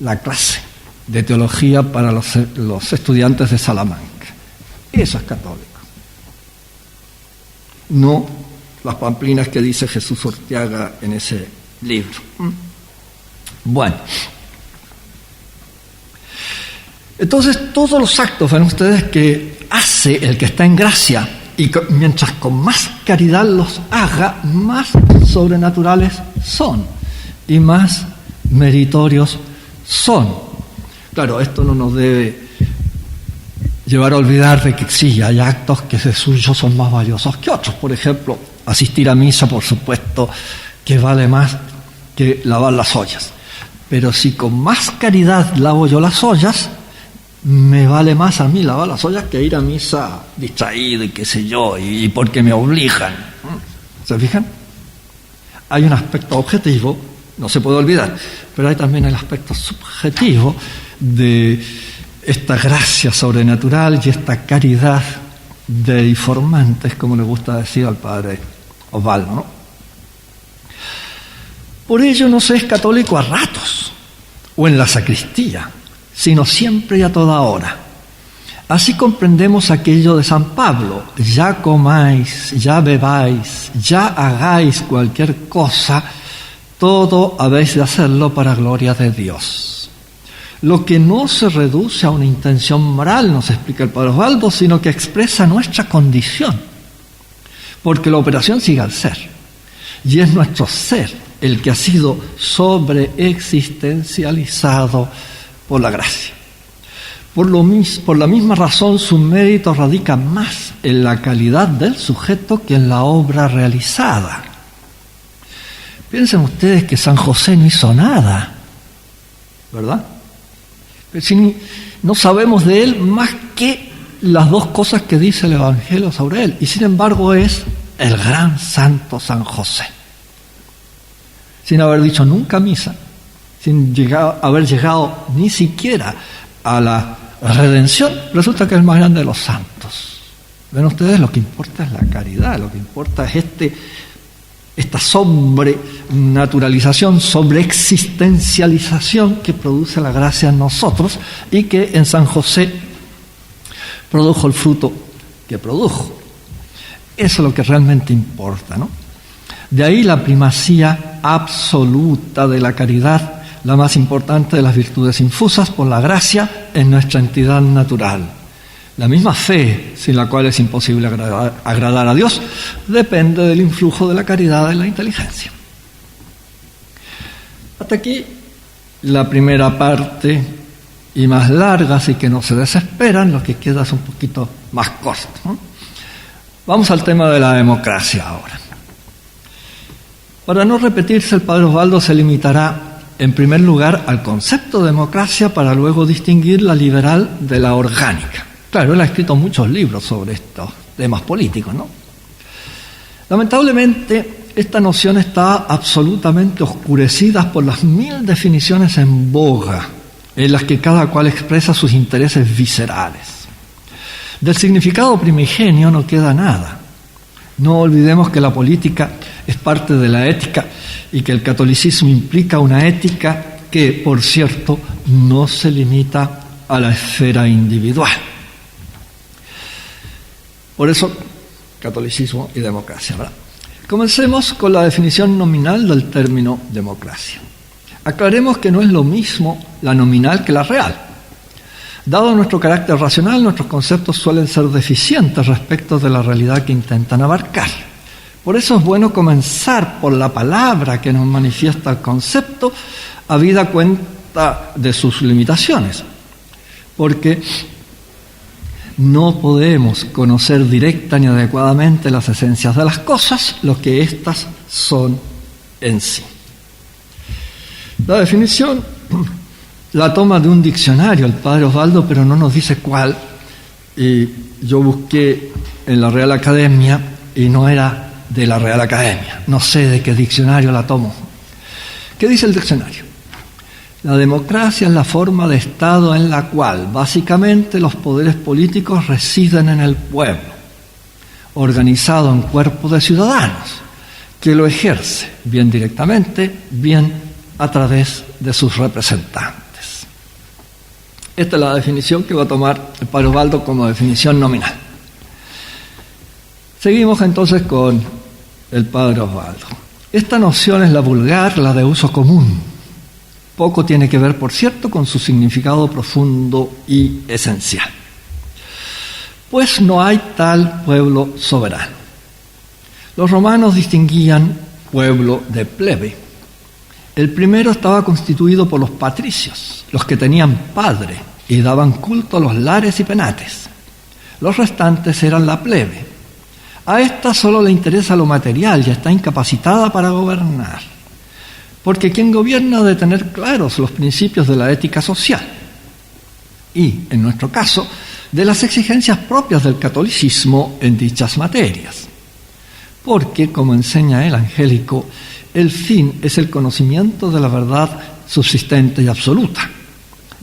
la clase de teología para los estudiantes de Salamanca. Eso es católico. No las pamplinas que dice Jesús Orteaga en ese libro. Bueno. Entonces, todos los actos, ven ustedes, que hace el que está en gracia, y mientras con más caridad los haga, más sobrenaturales son y más meritorios son. Claro, esto no nos debe llevar a olvidar de que sí, hay actos que de suyo son más valiosos que otros. Por ejemplo, asistir a misa, por supuesto, que vale más que lavar las ollas. Pero si con más caridad lavo yo las ollas, me vale más a mí lavar las ollas que ir a misa distraído y qué sé yo, y porque me obligan. ¿Se fijan? Hay un aspecto objetivo, no se puede olvidar, pero hay también el aspecto subjetivo de esta gracia sobrenatural y esta caridad de informantes, como le gusta decir al padre Osvaldo, ¿no? Por ello no se es católico a ratos o en la sacristía, sino siempre y a toda hora. Así comprendemos aquello de San Pablo: ya comáis, ya bebáis, ya hagáis cualquier cosa, todo habéis de hacerlo para gloria de Dios. Lo que no se reduce a una intención moral, nos explica el padre Osvaldo, sino que expresa nuestra condición, porque la operación sigue al ser, y es nuestro ser el que ha sido sobreexistencializado por la gracia. Por la misma razón, su mérito radica más en la calidad del sujeto que en la obra realizada. Piensen ustedes que San José no hizo nada, ¿verdad? Pero si no sabemos de él más que las dos cosas que dice el Evangelio sobre él, y sin embargo es el gran santo San José. Sin haber dicho nunca misa, sin haber llegado ni siquiera a la redención, resulta que es el más grande de los santos. Ven ustedes, lo que importa es la caridad, lo que importa es esta sobrenaturalización, sobreexistencialización que produce la gracia en nosotros y que en San José produjo el fruto que produjo. Eso es lo que realmente importa, ¿no? De ahí la primacía absoluta de la caridad, la más importante de las virtudes infusas por la gracia en nuestra entidad natural. La misma fe, sin la cual es imposible agradar a Dios, depende del influjo de la caridad en la inteligencia. Hasta aquí la primera parte, y más larga, así que no se desesperan, lo que queda es un poquito más corto, ¿no? Vamos al tema de la democracia ahora. Para no repetirse, el padre Osvaldo se limitará en primer lugar al concepto de democracia para luego distinguir la liberal de la orgánica. Claro, él ha escrito muchos libros sobre estos temas políticos, ¿no? Lamentablemente, esta noción está absolutamente oscurecida por las 1000 definiciones en boga, en las que cada cual expresa sus intereses viscerales. Del significado primigenio no queda nada. No olvidemos que la política es parte de la ética y que el catolicismo implica una ética que, por cierto, no se limita a la esfera individual. Por eso, catolicismo y democracia, ¿verdad? Comencemos con la definición nominal del término democracia. Aclaremos que no es lo mismo la nominal que la real. Dado nuestro carácter racional, nuestros conceptos suelen ser deficientes respecto de la realidad que intentan abarcar. Por eso es bueno comenzar por la palabra que nos manifiesta el concepto, habida cuenta de sus limitaciones, porque no podemos conocer directa ni adecuadamente las esencias de las cosas, lo que éstas son en sí. La definición la toma de un diccionario el padre Osvaldo, pero no nos dice cuál. Y yo busqué en la Real Academia y no era de la Real Academia. No sé de qué diccionario la tomo. ¿Qué dice el diccionario? La democracia es la forma de Estado en la cual, básicamente, los poderes políticos residen en el pueblo, organizado en cuerpos de ciudadanos, que lo ejerce, bien directamente, bien a través de sus representantes. Esta es la definición que va a tomar el padre Osvaldo como definición nominal. Seguimos entonces con el padre Osvaldo. Esta noción es la vulgar, la de uso común. Poco tiene que ver, por cierto, con su significado profundo y esencial. Pues no hay tal pueblo soberano. Los romanos distinguían pueblo de plebe. El primero estaba constituido por los patricios, los que tenían padre y daban culto a los lares y penates. Los restantes eran la plebe. A esta solo le interesa lo material y está incapacitada para gobernar, porque quien gobierna debe tener claros los principios de la ética social y, en nuestro caso, de las exigencias propias del catolicismo en dichas materias. Porque, como enseña el angélico, el fin es el conocimiento de la verdad subsistente y absoluta.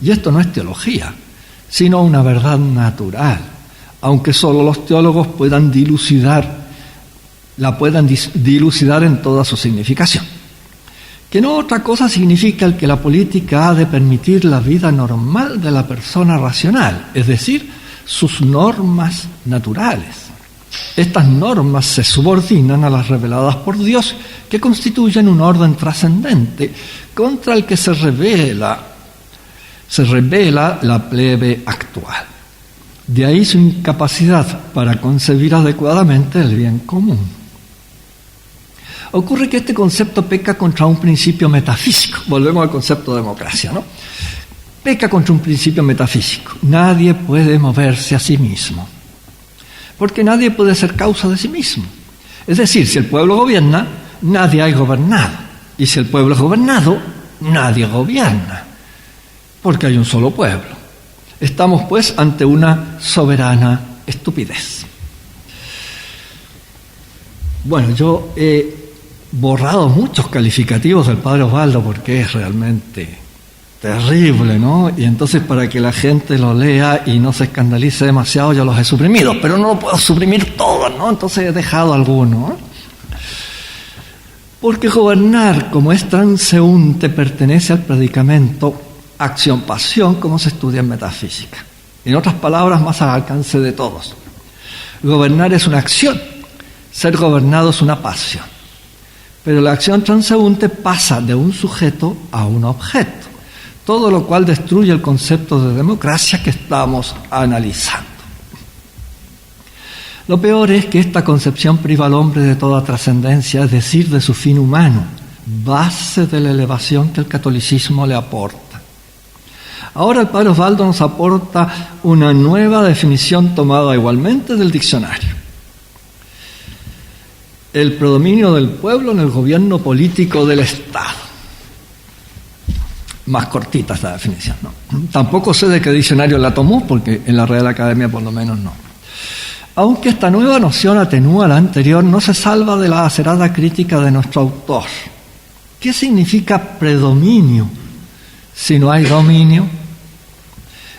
Y esto no es teología, sino una verdad natural, aunque solo los teólogos puedan dilucidar en toda su significación. Que no otra cosa significa el que la política ha de permitir la vida normal de la persona racional, es decir, sus normas naturales. Estas normas se subordinan a las reveladas por Dios, que constituyen un orden trascendente contra el que se revela la plebe actual. De ahí su incapacidad para concebir adecuadamente el bien común. Ocurre que este concepto peca contra un principio metafísico. Volvemos al concepto de democracia, ¿no? Peca contra un principio metafísico. Nadie puede moverse a sí mismo, porque nadie puede ser causa de sí mismo. Es decir, si el pueblo gobierna, nadie hay gobernado. Y si el pueblo es gobernado, nadie gobierna, porque hay un solo pueblo. Estamos, pues, ante una soberana estupidez. Bueno, yo he borrado muchos calificativos del padre Osvaldo porque es realmente terrible, ¿no? Y entonces, para que la gente lo lea y no se escandalice demasiado, yo los he suprimido, pero no lo puedo suprimir todos, ¿no? Entonces he dejado algunos, ¿no? Porque gobernar, como es transeúnte, pertenece al predicamento acción-pasión, como se estudia en metafísica. En otras palabras, más al alcance de todos. Gobernar es una acción, ser gobernado es una pasión. Pero la acción transeúnte pasa de un sujeto a un objeto, todo lo cual destruye el concepto de democracia que estamos analizando. Lo peor es que esta concepción priva al hombre de toda trascendencia, es decir, de su fin humano, base de la elevación que el catolicismo le aporta. Ahora el padre Osvaldo nos aporta una nueva definición tomada igualmente del diccionario. El predominio del pueblo en el gobierno político del Estado. Más cortita esta definición, ¿no? Tampoco sé de qué diccionario la tomó, porque en la Real Academia por lo menos no. Aunque esta nueva noción atenúa a la anterior, no se salva de la acerada crítica de nuestro autor. ¿Qué significa predominio si no hay dominio?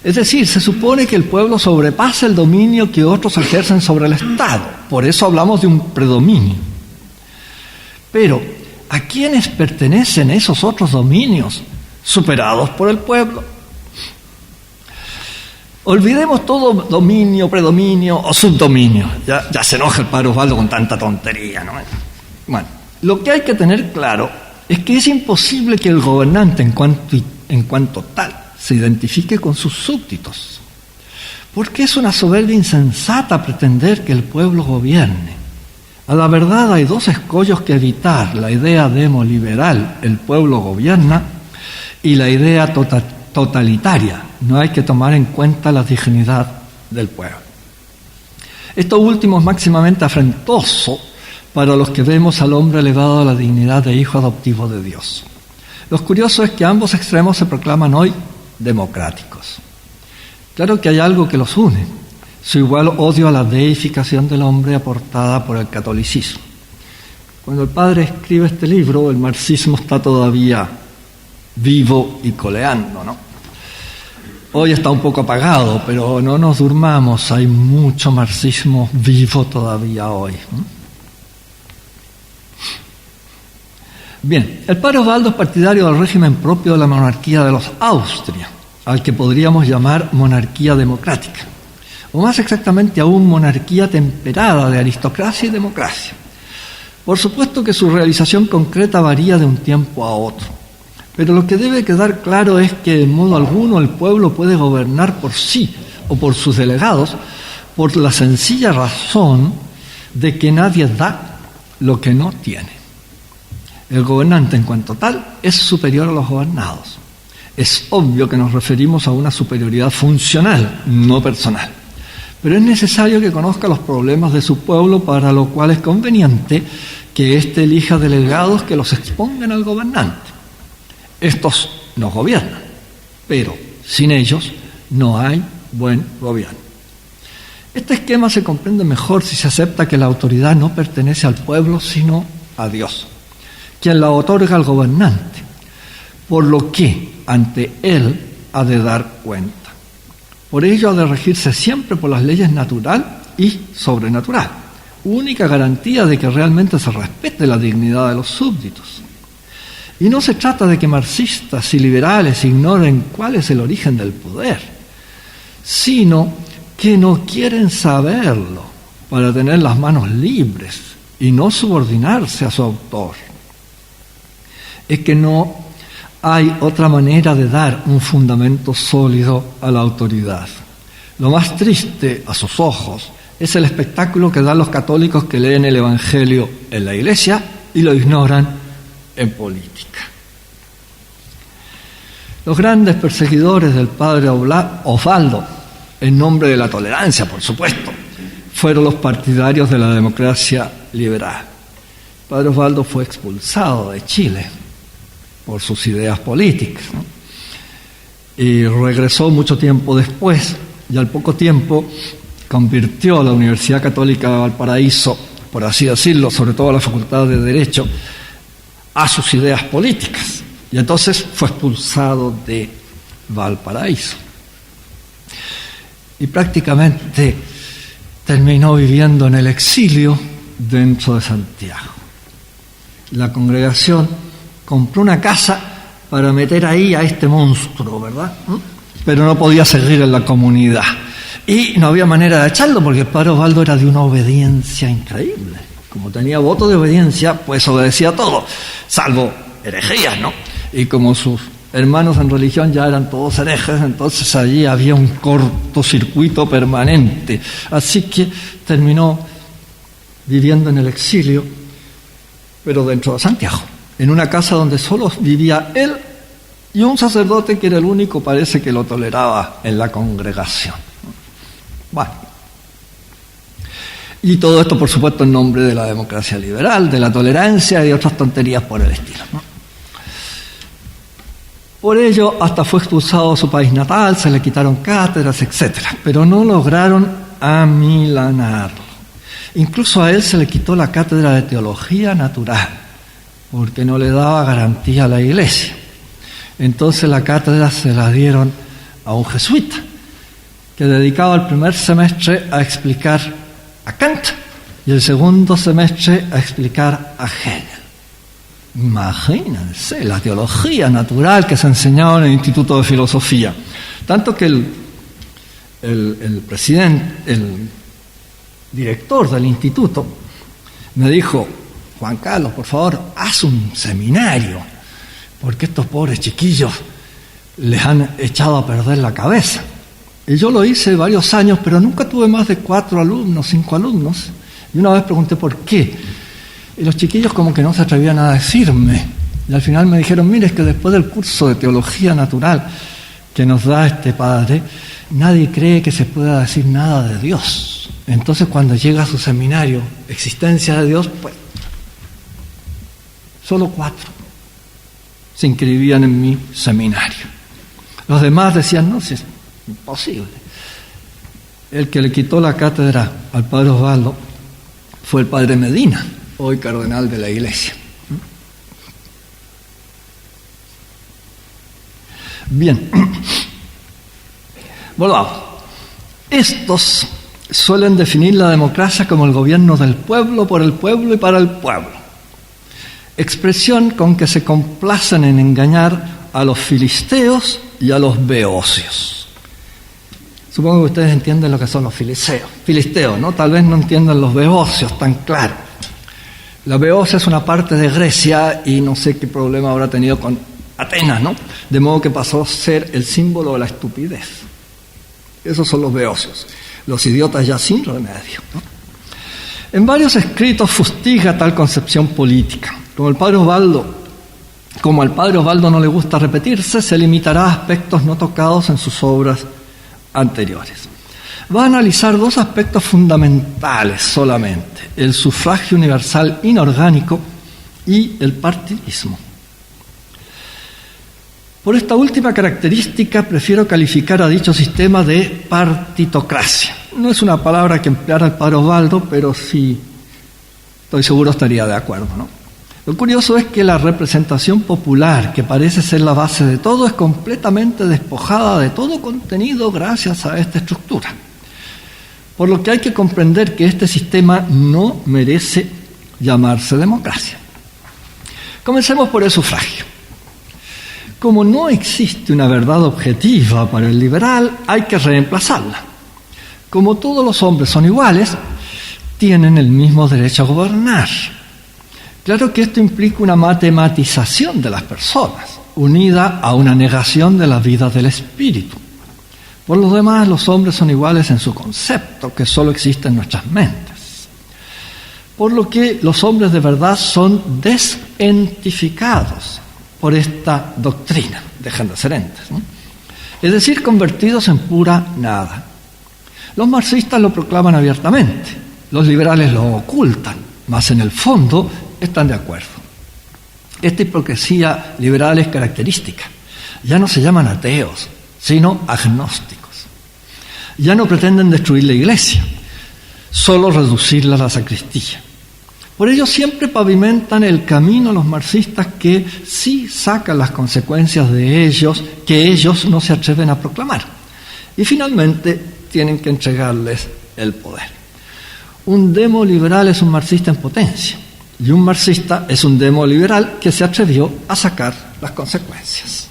Es decir, se supone que el pueblo sobrepasa el dominio que otros ejercen sobre el Estado. Por eso hablamos de un predominio. Pero, ¿a quiénes pertenecen esos otros dominios superados por el pueblo? Olvidemos todo dominio, predominio o subdominio. Ya se enoja el padre Osvaldo con tanta tontería, ¿no? Bueno, lo que hay que tener claro es que es imposible que el gobernante en cuanto tal se identifique con sus súbditos. Porque es una soberbia insensata pretender que el pueblo gobierne. A la verdad hay dos escollos que evitar: la idea demoliberal, el pueblo gobierna, y la idea totalitaria, no hay que tomar en cuenta la dignidad del pueblo. Esto último es máximamente afrentoso para los que vemos al hombre elevado a la dignidad de hijo adoptivo de Dios. Lo curioso es que ambos extremos se proclaman hoy democráticos. Claro que hay algo que los une: su igual odio a la deificación del hombre aportada por el catolicismo. Cuando el padre escribe este libro, el marxismo está todavía vivo y coleando, ¿no? Hoy está un poco apagado, pero no nos durmamos, hay mucho marxismo vivo todavía hoy. Bien, el padre Osvaldo es partidario del régimen propio de la monarquía de los Austria, al que podríamos llamar monarquía democrática, o más exactamente aún monarquía temperada de aristocracia y democracia. Por supuesto que su realización concreta varía de un tiempo a otro, pero lo que debe quedar claro es que en modo alguno el pueblo puede gobernar por sí o por sus delegados, por la sencilla razón de que nadie da lo que no tiene. El gobernante en cuanto tal es superior a los gobernados. Es obvio que nos referimos a una superioridad funcional, no personal. Pero es necesario que conozca los problemas de su pueblo, para lo cual es conveniente que éste elija delegados que los expongan al gobernante. Estos nos gobiernan, pero sin ellos no hay buen gobierno. Este esquema se comprende mejor si se acepta que la autoridad no pertenece al pueblo, sino a Dios, quien la otorga al gobernante, por lo que ante él ha de dar cuenta. Por ello ha de regirse siempre por las leyes natural y sobrenatural, única garantía de que realmente se respete la dignidad de los súbditos. Y no se trata de que marxistas y liberales ignoren cuál es el origen del poder, sino que no quieren saberlo para tener las manos libres y no subordinarse a su autor. Es que no hay otra manera de dar un fundamento sólido a la autoridad. Lo más triste a sus ojos es el espectáculo que dan los católicos que leen el Evangelio en la iglesia y lo ignoran en política. Los grandes perseguidores del padre Osvaldo, en nombre de la tolerancia, por supuesto, fueron los partidarios de la democracia liberal. El padre Osvaldo fue expulsado de Chile por sus ideas políticas, ¿no? Y regresó mucho tiempo después, y al poco tiempo convirtió a la Universidad Católica de Valparaíso, por así decirlo, sobre todo a la Facultad de Derecho, a sus ideas políticas, y entonces fue expulsado de Valparaíso. Y prácticamente terminó viviendo en el exilio dentro de Santiago. La congregación compró una casa para meter ahí a este monstruo, ¿verdad? Pero no podía seguir en la comunidad. Y no había manera de echarlo, porque el padre Osvaldo era de una obediencia increíble. Como tenía voto de obediencia, pues obedecía todo, salvo herejías, ¿no? Y como sus hermanos en religión ya eran todos herejes, entonces allí había un cortocircuito permanente. Así que terminó viviendo en el exilio, pero dentro de Santiago, en una casa donde solo vivía él y un sacerdote que era el único, parece, que lo toleraba en la congregación. Bueno, y todo esto, por supuesto, en nombre de la democracia liberal, de la tolerancia y otras tonterías por el estilo, ¿no? Por ello, hasta fue expulsado de su país natal, se le quitaron cátedras, etc. Pero no lograron amilanarlo. Incluso a él se le quitó la cátedra de teología natural, porque no le daba garantía a la iglesia. Entonces la cátedra se la dieron a un jesuita, que dedicaba el primer semestre a explicar a Kant y el segundo semestre a explicar a Hegel. Imagínense la teología natural que se enseñaba en el Instituto de Filosofía. Tanto que el presidente, el director del instituto, me dijo: Juan Carlos, por favor, haz un seminario, porque estos pobres chiquillos les han echado a perder la cabeza. Y yo lo hice varios años, pero nunca tuve más de 4 alumnos, 5 alumnos. Y una vez pregunté por qué. Y los chiquillos como que no se atrevían a decirme. Y al final me dijeron, mire, es que después del curso de teología natural que nos da este padre, nadie cree que se pueda decir nada de Dios. Entonces cuando llega a su seminario, existencia de Dios, pues solo 4 se inscribían en mi seminario. Los demás decían, no, si es imposible. El que le quitó la cátedra al padre Osvaldo fue el padre Medina, hoy cardenal de la Iglesia. Bien, volvamos. Estos suelen definir la democracia como el gobierno del pueblo, por el pueblo y para el pueblo. Expresión con que se complacen en engañar a los filisteos y a los beocios. Supongo que ustedes entienden lo que son los filisteos, ¿no? Tal vez no entiendan los beocios tan claro. La Beocia es una parte de Grecia y no sé qué problema habrá tenido con Atenas, ¿no? De modo que pasó a ser el símbolo de la estupidez. Esos son los beocios, los idiotas ya sin remedio, ¿no? En varios escritos fustiga tal concepción política. Como al padre Osvaldo no le gusta repetirse, se limitará a aspectos no tocados en sus obras anteriores. Va a analizar 2 aspectos fundamentales solamente: el sufragio universal inorgánico y el partidismo. Por esta última característica prefiero calificar a dicho sistema de partitocracia. No es una palabra que empleara el padre Osvaldo, pero sí, estoy seguro estaría de acuerdo, ¿no? Lo curioso es que la representación popular, que parece ser la base de todo, es completamente despojada de todo contenido gracias a esta estructura. Por lo que hay que comprender que este sistema no merece llamarse democracia. Comencemos por el sufragio. Como no existe una verdad objetiva para el liberal, hay que reemplazarla. Como todos los hombres son iguales, tienen el mismo derecho a gobernar. Claro que esto implica una matematización de las personas, unida a una negación de la vida del espíritu. Por lo demás, los hombres son iguales en su concepto, que solo existe en nuestras mentes. Por lo que los hombres de verdad son desentificados por esta doctrina, dejan de ser entes, ¿no? Es decir, convertidos en pura nada. Los marxistas lo proclaman abiertamente, los liberales lo ocultan, mas en el fondo están de acuerdo. Esta hipocresía liberal es característica. Ya no se llaman ateos, sino agnósticos. Ya no pretenden destruir la Iglesia, solo reducirla a la sacristía. Por ello siempre pavimentan el camino a los marxistas que sí sacan las consecuencias de ellos, que ellos no se atreven a proclamar. Y finalmente tienen que entregarles el poder. Un demo liberal es un marxista en potencia, y un marxista es un demo liberal que se atrevió a sacar las consecuencias.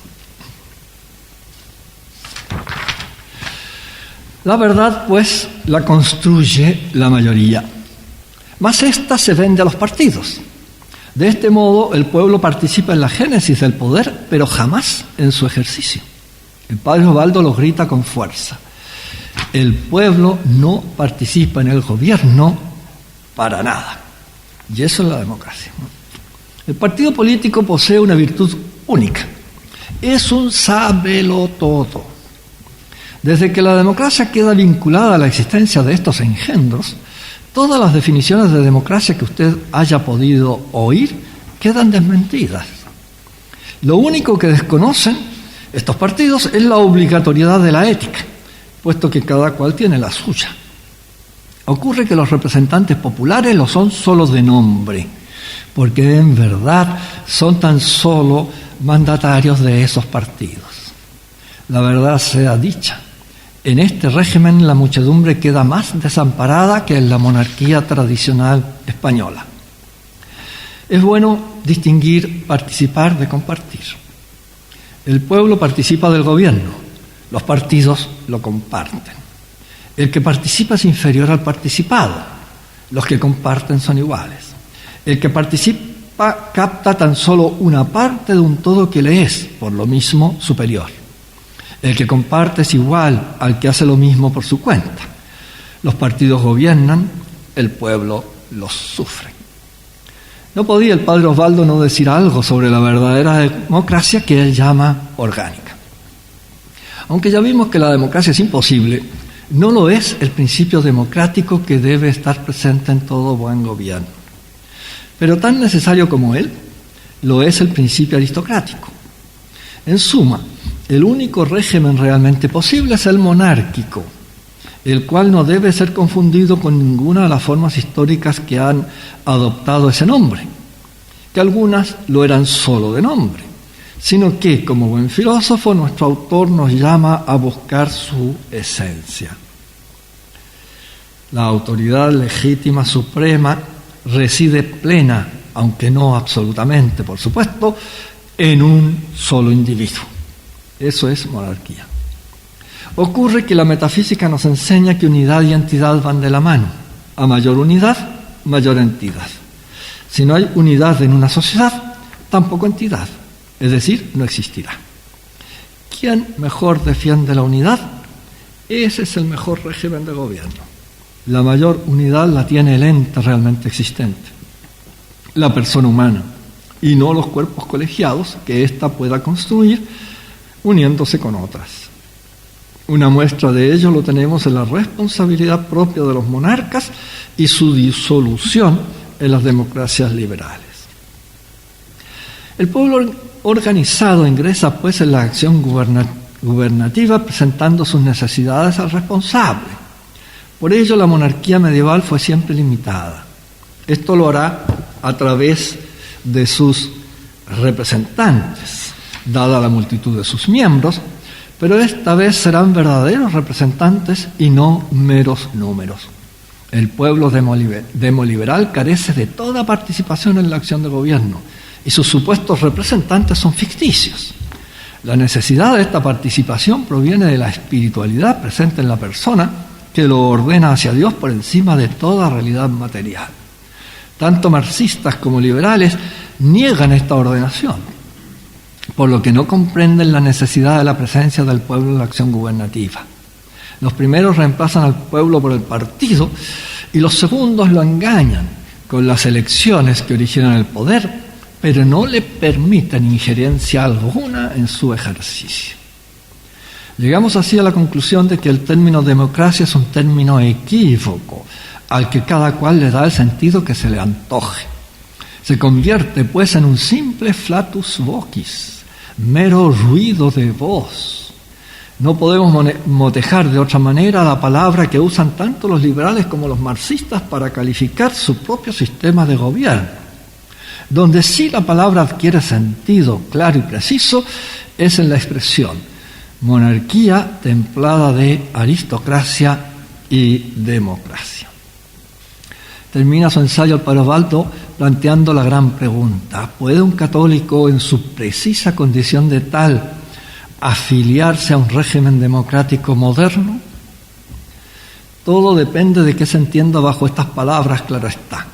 La verdad, pues, la construye la mayoría. Mas esta se vende a los partidos. De este modo, el pueblo participa en la génesis del poder, pero jamás en su ejercicio. El padre Osvaldo lo grita con fuerza. El pueblo no participa en el gobierno para nada. Y eso es la democracia, ¿no? El partido político posee una virtud única. Es un sabelotodo. Desde que la democracia queda vinculada a la existencia de estos engendros, todas las definiciones de democracia que usted haya podido oír quedan desmentidas. Lo único que desconocen estos partidos es la obligatoriedad de la ética, puesto que cada cual tiene la suya. Ocurre que los representantes populares lo son solo de nombre, porque en verdad son tan solo mandatarios de esos partidos. La verdad sea dicha, en este régimen la muchedumbre queda más desamparada que en la monarquía tradicional española. Es bueno distinguir participar de compartir. El pueblo participa del gobierno, los partidos lo comparten. El que participa es inferior al participado, los que comparten son iguales. El que participa capta tan solo una parte de un todo que le es, por lo mismo, superior. El que comparte es igual al que hace lo mismo por su cuenta. Los partidos gobiernan, el pueblo los sufre. No podía el padre Osvaldo no decir algo sobre la verdadera democracia que él llama orgánica. Aunque ya vimos que la democracia es imposible, no lo es el principio democrático que debe estar presente en todo buen gobierno. Pero tan necesario como él, lo es el principio aristocrático. En suma, el único régimen realmente posible es el monárquico, el cual no debe ser confundido con ninguna de las formas históricas que han adoptado ese nombre, que algunas lo eran solo de nombre, sino que, como buen filósofo, nuestro autor nos llama a buscar su esencia. La autoridad legítima suprema reside plena, aunque no absolutamente, por supuesto, en un solo individuo. Eso es monarquía. Ocurre que la metafísica nos enseña que unidad y entidad van de la mano. A mayor unidad, mayor entidad. Si no hay unidad en una sociedad, tampoco entidad. Es decir, no existirá. ¿Quién mejor defiende la unidad? Ese es el mejor régimen de gobierno. La mayor unidad la tiene el ente realmente existente, la persona humana, y no los cuerpos colegiados que ésta pueda construir uniéndose con otras. Una muestra de ello lo tenemos en la responsabilidad propia de los monarcas y su disolución en las democracias liberales. El pueblo organizado ingresa pues en la acción gubernativa presentando sus necesidades al responsable. Por ello la monarquía medieval fue siempre limitada. Esto lo hará a través de sus representantes, dada la multitud de sus miembros, pero esta vez serán verdaderos representantes y no meros números. El pueblo demoliberal carece de toda participación en la acción de gobierno y sus supuestos representantes son ficticios. La necesidad de esta participación proviene de la espiritualidad presente en la persona que lo ordena hacia Dios por encima de toda realidad material. Tanto marxistas como liberales niegan esta ordenación, por lo que no comprenden la necesidad de la presencia del pueblo en la acción gubernativa. Los primeros reemplazan al pueblo por el partido y los segundos lo engañan con las elecciones que originan el poder, pero no le permiten injerencia alguna en su ejercicio. Llegamos así a la conclusión de que el término democracia es un término equívoco, al que cada cual le da el sentido que se le antoje. Se convierte pues en un simple flatus vocis, mero ruido de voz. No podemos motejar de otra manera la palabra que usan tanto los liberales como los marxistas para calificar su propio sistema de gobierno. Donde sí la palabra adquiere sentido claro y preciso es en la expresión monarquía templada de aristocracia y democracia. Termina su ensayo el padre Osvaldo planteando la gran pregunta: ¿puede un católico en su precisa condición de tal afiliarse a un régimen democrático moderno? Todo depende de qué se entienda bajo estas palabras, claro está.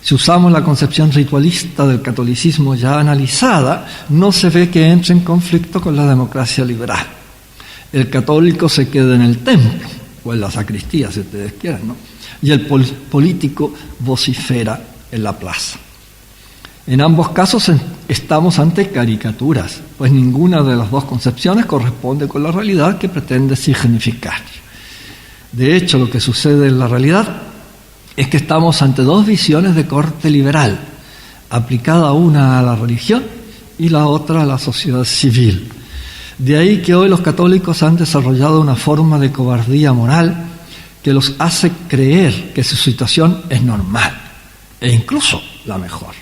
Si usamos la concepción ritualista del catolicismo ya analizada, no se ve que entre en conflicto con la democracia liberal. El católico se queda en el templo, o en la sacristía, si ustedes quieren, ¿no? Y el político vocifera en la plaza. En ambos casos estamos ante caricaturas, pues ninguna de las dos concepciones corresponde con la realidad que pretende significar. De hecho, lo que sucede en la realidad es que estamos ante dos visiones de corte liberal, aplicada una a la religión y la otra a la sociedad civil. De ahí que hoy los católicos han desarrollado una forma de cobardía moral que los hace creer que su situación es normal e incluso la mejor.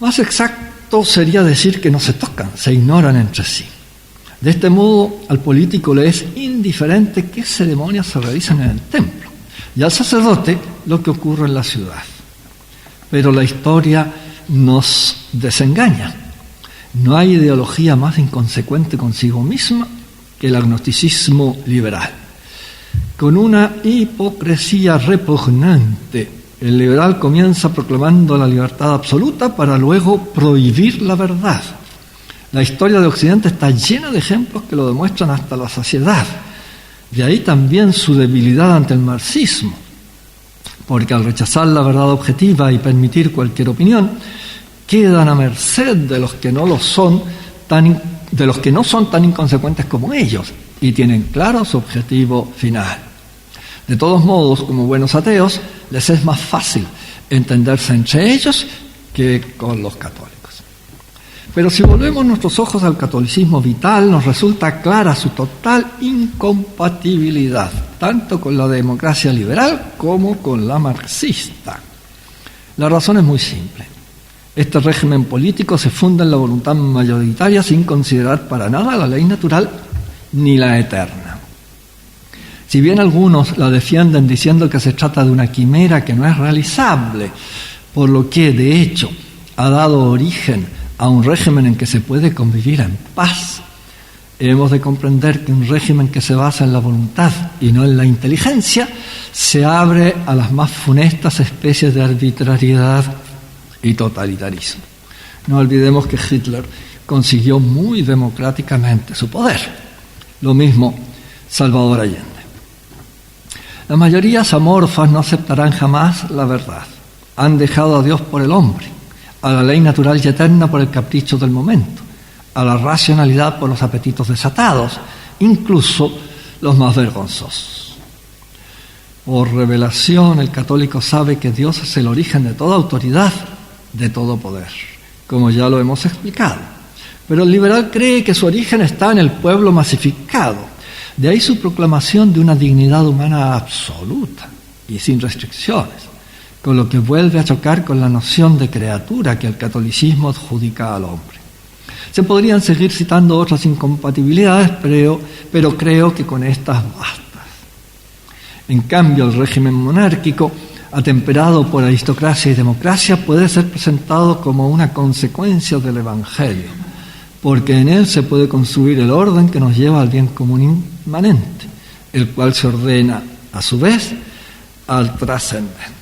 Más exacto sería decir que no se tocan, se ignoran entre sí. De este modo, al político le es indiferente qué ceremonias se realizan en el templo y al sacerdote lo que ocurre en la ciudad. Pero la historia nos desengaña. No hay ideología más inconsecuente consigo misma que el agnosticismo liberal. Con una hipocresía repugnante, el liberal comienza proclamando la libertad absoluta para luego prohibir la verdad. La historia de Occidente está llena de ejemplos que lo demuestran hasta la saciedad. De ahí también su debilidad ante el marxismo, porque al rechazar la verdad objetiva y permitir cualquier opinión, quedan a merced de los que no son tan inconsecuentes como ellos y tienen claro su objetivo final. De todos modos, como buenos ateos, les es más fácil entenderse entre ellos que con los católicos. Pero si volvemos nuestros ojos al catolicismo vital, nos resulta clara su total incompatibilidad, tanto con la democracia liberal como con la marxista. La razón es muy simple. Este régimen político se funda en la voluntad mayoritaria sin considerar para nada la ley natural ni la eterna. Si bien algunos la defienden diciendo que se trata de una quimera que no es realizable, por lo que, de hecho, ha dado origen a un régimen en que se puede convivir en paz, hemos de comprender que un régimen que se basa en la voluntad y no en la inteligencia se abre a las más funestas especies de arbitrariedad y totalitarismo. No olvidemos que Hitler consiguió muy democráticamente su poder. Lo mismo Salvador Allende. Las mayorías amorfas no aceptarán jamás la verdad. Han dejado a Dios por el hombre, a la ley natural y eterna por el capricho del momento, a la racionalidad por los apetitos desatados, incluso los más vergonzosos. Por revelación, el católico sabe que Dios es el origen de toda autoridad, de todo poder, como ya lo hemos explicado. Pero el liberal cree que su origen está en el pueblo masificado. De ahí su proclamación de una dignidad humana absoluta y sin restricciones, con lo que vuelve a chocar con la noción de criatura que el catolicismo adjudica al hombre. Se podrían seguir citando otras incompatibilidades, pero creo que con estas bastas. En cambio, el régimen monárquico, atemperado por aristocracia y democracia, puede ser presentado como una consecuencia del Evangelio, porque en él se puede construir el orden que nos lleva al bien común inmanente, el cual se ordena, a su vez, al trascendente.